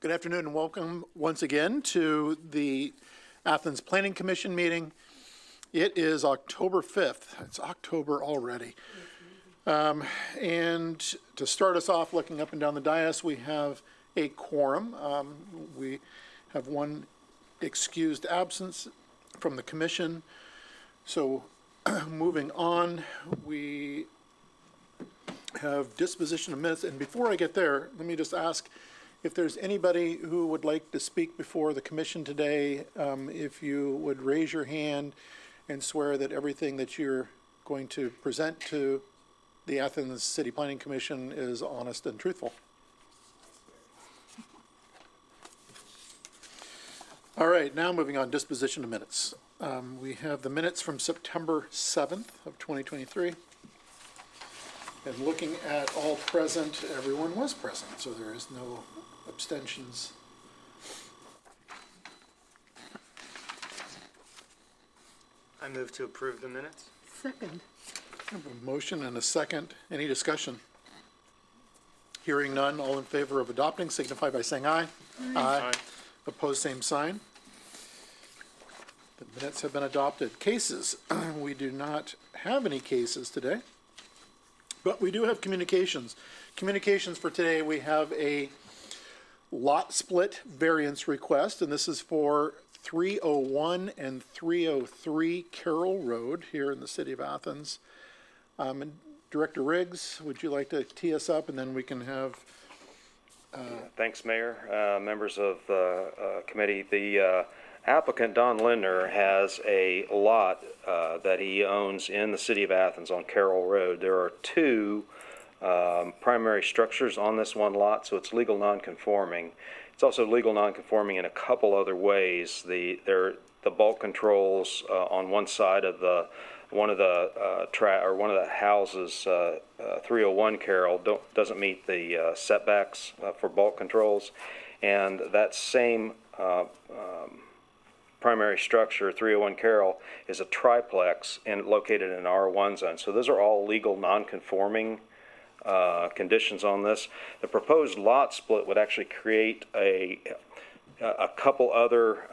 Good afternoon and welcome once again to the Athens Planning Commission meeting. It is October 5th. It's October already. And to start us off, looking up and down the dais, we have a quorum. We have one excused absence from the commission. So moving on, we have disposition of minutes. And before I get there, let me just ask if there's anybody who would like to speak before the commission today, if you would raise your hand and swear that everything that you're going to present to the Athens City Planning Commission is honest and truthful. All right, now moving on, disposition of minutes. We have the minutes from September 7th of 2023. And looking at all present, everyone was present, so there is no abstentions. I move to approve the minutes. Second. I have a motion and a second. Any discussion? Hearing none, all in favor of adopting signify by saying aye. Aye. Opposed, same sign. The minutes have been adopted. Cases. We do not have any cases today, but we do have communications. Communications for today, we have a lot split variance request, and this is for 301 and 303 Carroll Road here in the city of Athens. And Director Riggs, would you like to tee us up, and then we can have... Thanks, Mayor, members of the committee. The applicant, Don Linder, has a lot that he owns in the city of Athens on Carroll Road. There are two primary structures on this one lot, so it's legal non-conforming. It's also legal non-conforming in a couple other ways. The bulk controls on one side of one of the houses, 301 Carroll, doesn't meet the setbacks for bulk controls, and that same primary structure, 301 Carroll, is a triplex and located in an R1 zone. So those are all legal non-conforming conditions on this. The proposed lot split would actually create a couple other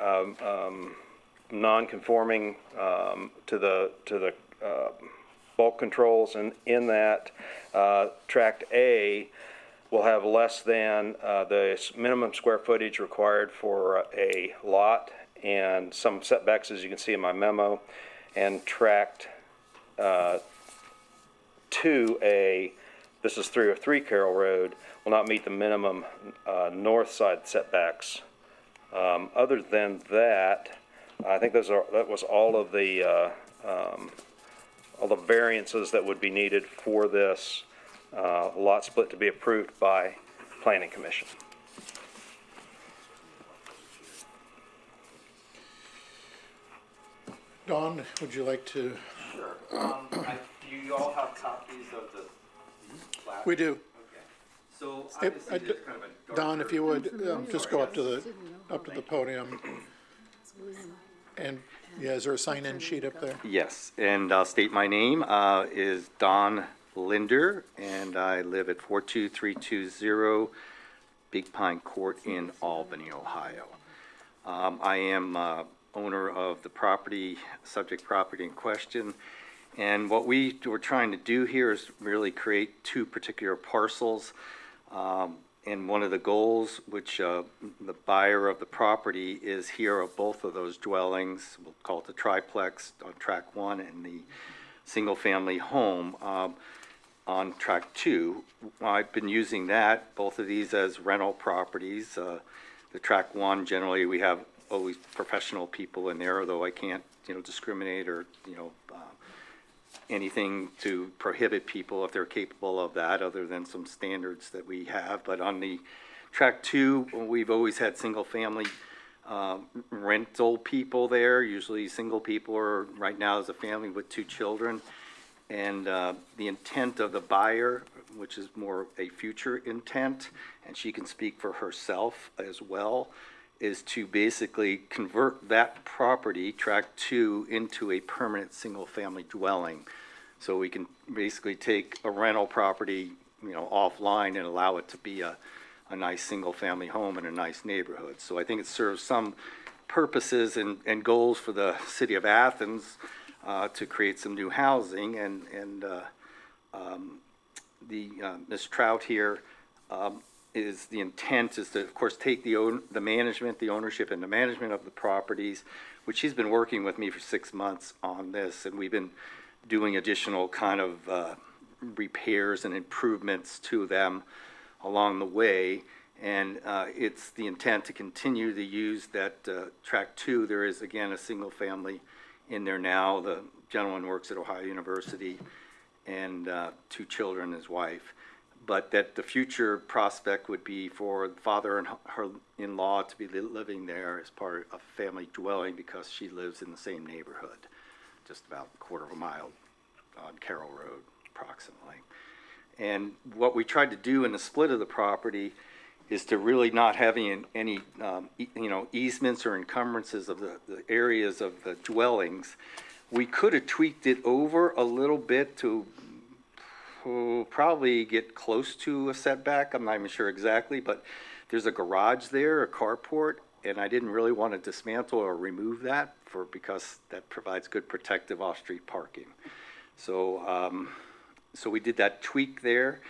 non-conforming to the bulk controls, and in that tract A will have less than the minimum square footage required for a lot and some setbacks, as you can see in my memo, and tract 2A, this is 303 Carroll Road, will not meet the minimum north side setbacks. Other than that, I think that was all of the variances that would be needed for this lot split to be approved by Planning Commission. Don, would you like to? Sure. Do you all have copies of the plat? We do. Okay. So obviously there's kind of a Don, if you would just go up to the podium. And yeah, is there a sign-in sheet up there? Yes, and I'll state my name is Don Linder, and I live at 42320 Big Pine Court in Albany, Ohio. I am owner of the subject property in question, and what we were trying to do here is really create two particular parcels. And one of the goals, which the buyer of the property is here of both of those dwellings, we'll call it the triplex on track 1 and the single family home on track 2. I've been using both of these as rental properties. The track 1, generally we have always professional people in there, although I can't discriminate or anything to prohibit people if they're capable of that, other than some standards that we have. But on the track 2, we've always had single family rental people there, usually single people, or right now as a family with 2 children. And the intent of the buyer, which is more a future intent, and she can speak for herself as well, is to basically convert that property, tract 2, into a permanent single-family dwelling. So we can basically take a rental property, offline and allow it to be a a nice single-family home in a nice neighborhood. So I think it serves some purposes and goals for the city of Athens to create some new housing. Ms. Trout here is the intent is to, of course, take the management, the ownership and the management of the properties, which she's been working with me for 6 months on this, and we've been doing additional kind of repairs and improvements to them along the way. And it's the intent to continue to use that track 2. There is, again, a single family in there now. The gentleman works at Ohio University, and 2 children, his wife. But that the future prospect would be for the father and her in-law to be living there as part of a family dwelling, because she lives in the same neighborhood, just about a quarter of a mile on Carroll Road approximately. And what we tried to do in the split of the property is to really not having any easements or encumbrances of the areas of the dwellings. We could have tweaked it over a little bit to probably get close to a setback. I'm not even sure exactly, but there's a garage there, a carport, and I didn't really want to dismantle or remove that because that provides good protective off-street parking. So, so we did that tweak there.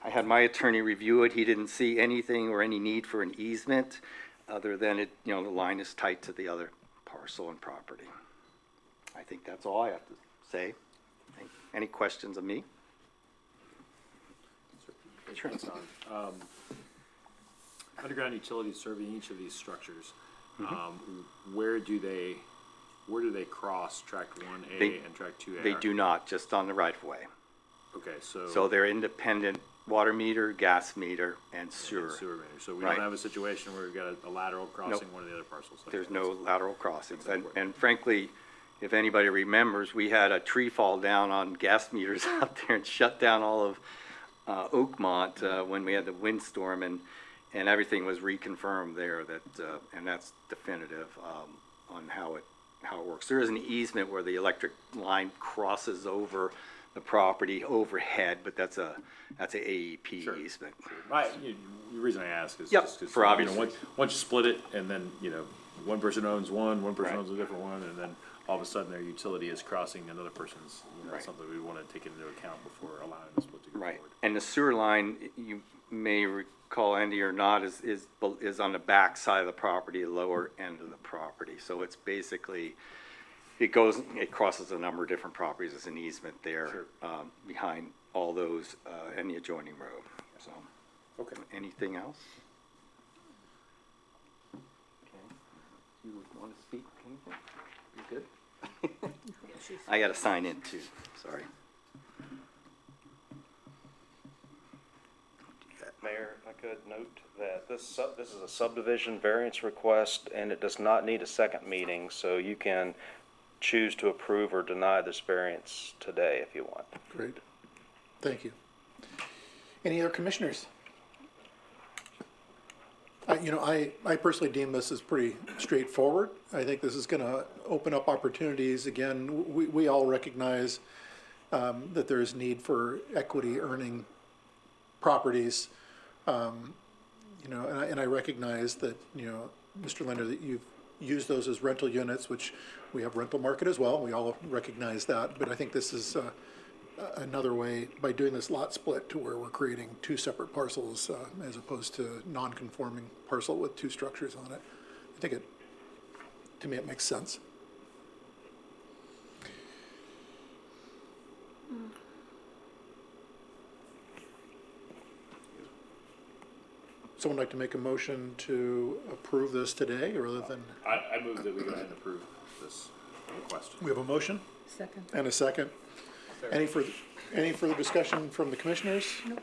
I had my attorney review it. He didn't see anything or any need for an easement other than it, the line is tight to the other parcel and property. I think that's all I have to say. Any questions of me? Sure. Underground utilities serving each of these structures, where do they cross tract 1A and tract 2A? They do not, just on the right of way. Okay, So they're independent water meter, gas meter, and sewer. Sewer meter. So we Right. don't have a situation where we've got a lateral crossing one of the other parcels. Okay, There's no lateral crossings. That's important. And frankly, if anybody remembers, we had a tree fall down on gas meters out there and shut down all of Oakmont when we had the windstorm, and everything was reconfirmed there that and that's definitive on how it works. There is an easement where the electric line crosses over the property overhead, but that's a AEP Sure. easement. The reason I ask is Yep, just 'cause, for obvious once you split it, and then one person owns one person Right. owns a different one, and then all of a sudden their utility is crossing another person's. Right. Something we want to take into account before allowing the split to go Right, forward. and the sewer line, you may recall, Andy, or not, is on the back side of the property, the lower end of the property. So it's basically, it crosses a number of different properties. There's an easement there Sure. behind all those and the adjoining road. So, Okay. anything else? Okay, you want to speak? Anything? You good? I got to sign in too, sorry. Mayor, if I could note that this is a subdivision variance request, and it does not need a second meeting, so you can choose to approve or deny this variance today if you want. Great. Thank you. Any other commissioners? I personally deem this as pretty straightforward. I think this is going to open up opportunities. Again, we all recognize that there is need for equity earning properties. And I recognize that, Mr. Linder, that you've used those as rental units, which we have rental market as well. We all recognize that. But I think this is another way, by doing this lot split, to where we're creating 2 separate parcels as opposed to non-conforming parcel with 2 structures on it. I think to me, it makes sense. Someone like to make a motion to approve this today, rather than, I move that we go ahead and approve this request. we have a motion Second. and a second. Any further discussion from the commissioners? Nope.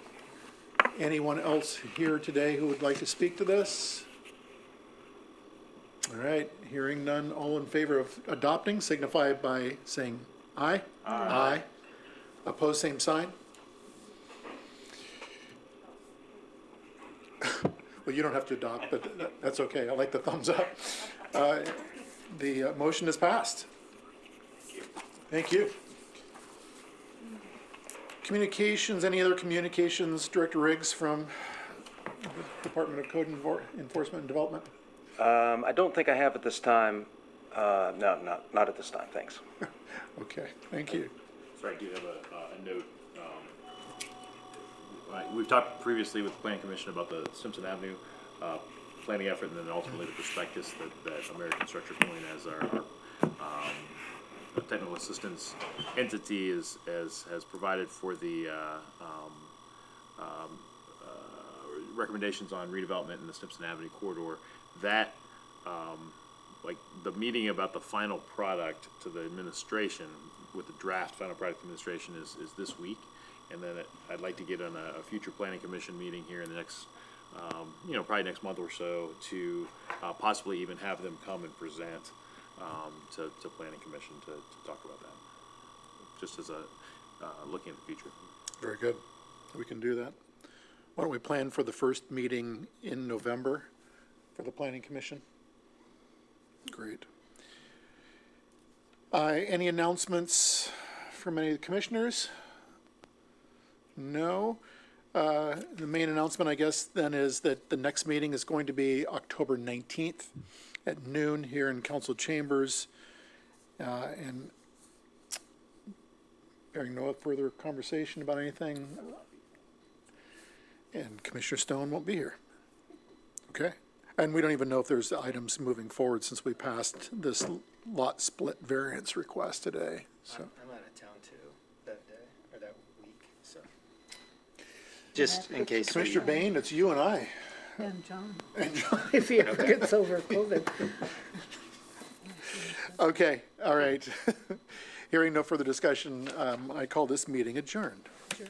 Anyone else here today who would like to speak to this? All right, hearing none, all in favor of adopting signify by saying aye. Aye. Opposed, same sign. Well, you don't have to adopt, but that's okay. I like the thumbs up. The motion is passed. Thank you. Communications, any other communications, Director Riggs, from Department of Code Enforcement and Development? I don't think I have at this time. No, not at this time, thanks. Okay, thank you. Sorry, I do have a note. We've talked previously with the Planning Commission about the Simpson Avenue planning effort, and then ultimately the prospectus that American Structure Point as our technical assistance entity has provided for the recommendations on redevelopment in the Simpson Avenue corridor. That like the meeting about the final product to the administration with the draft final product administration is this week, and then I'd like to get on a future planning commission meeting here in the next probably next month or so to possibly even have them come and present to planning commission to talk about that, just as a looking at the future. Very good. We can do that. Why don't we plan for the first meeting in November for the Planning Commission? Great. Any announcements from any of the commissioners? No. The main announcement, I guess, then is that the next meeting is going to be October 19th at noon here in council chambers. And hearing no further conversation about anything, and Commissioner Stone won't be here. Okay? And we don't even know if there's items moving forward since we passed this lot split variance request today, so. I'm out of town too, that day, or that week, so. Just in case. Commissioner Bain, it's you and I. And John. If he ever gets over COVID. Okay, all right. Hearing no further discussion, I call this meeting adjourned. Sure.